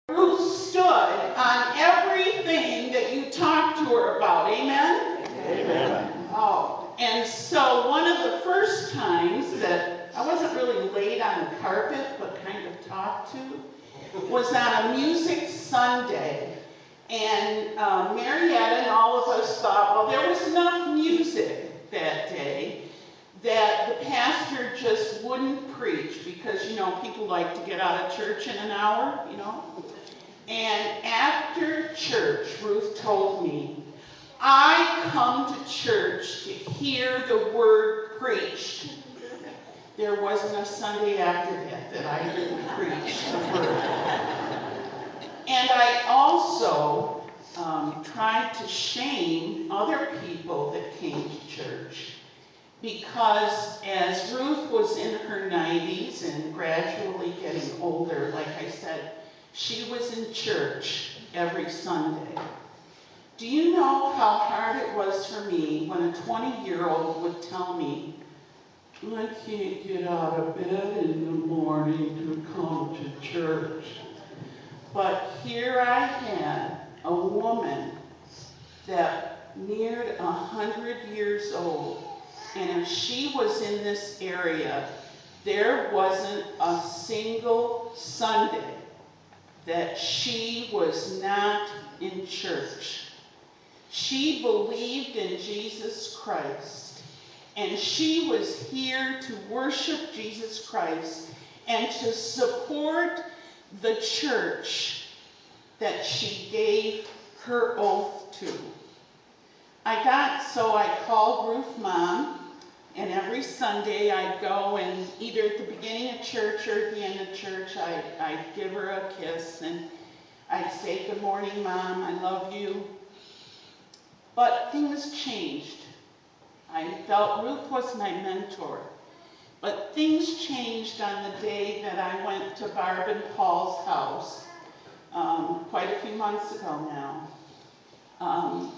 Ruth stood on everything that you talked to her about. Amen? Amen. Oh, and so one of the first times that I wasn't really laid on the carpet, but kind of talked to, was on a music Sunday. And Marietta and all of us thought, well, there was enough music that day that the pastor just wouldn't preach because, people like to get out of church in an hour, And after church, Ruth told me, I come to church to hear the word preached. There wasn't a Sunday after that I didn't preach the word. And I also tried to shame other people that came to church because as Ruth was in her 90s and gradually getting older, like I said, she was in church every Sunday. Do you know how hard it was for me when a 20-year-old would tell me, I can't get out of bed in the morning to come to church? But here I had a woman that neared 100 years old, and if she was in this area, there wasn't a single Sunday that she was not in church. She believed in Jesus Christ, and she was here to worship Jesus Christ and to support the church that she gave her oath to. I called Ruth Mom, and every Sunday I'd go and either at the beginning of church or at the end of church, I'd give her a kiss and I'd say, good morning, Mom, I love you. But things changed. I felt Ruth was my mentor. But things changed on the day that I went to Barb and Paul's house, quite a few months ago now.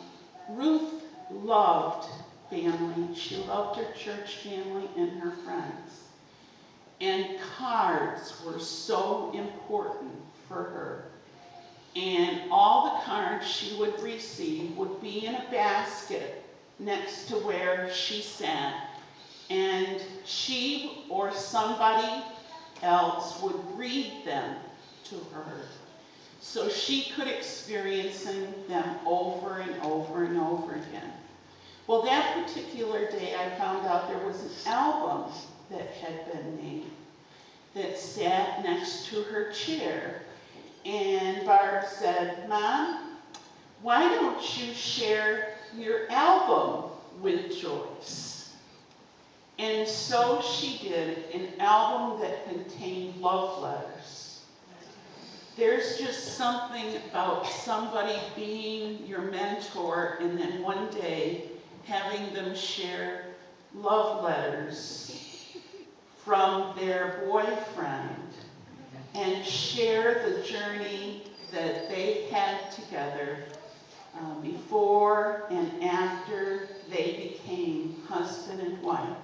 Ruth loved family. She loved her church family and her friends. And cards were so important for her. And all the cards she would receive would be in a basket next to where she sat. And she or somebody else would read them to her so she could experience them over and over and over again. Well, that particular day I found out there was an album that had been made that sat next to her chair. And Barb said, Mom, why don't you share your album with Joyce? And so she did, an album that contained love letters. There's just something about somebody being your mentor and then one day having them share love letters from their boyfriend and share the journey that they had together before and after they became husband and wife.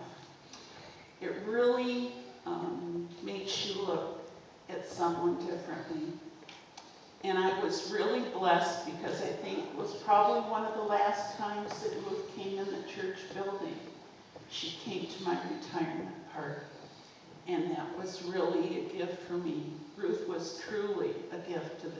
It really makes you look at someone differently. And I was really blessed because I think it was probably one of the last times that Ruth came in the church building. She came to my retirement party. And that was really a gift for me. Ruth was truly a gift to the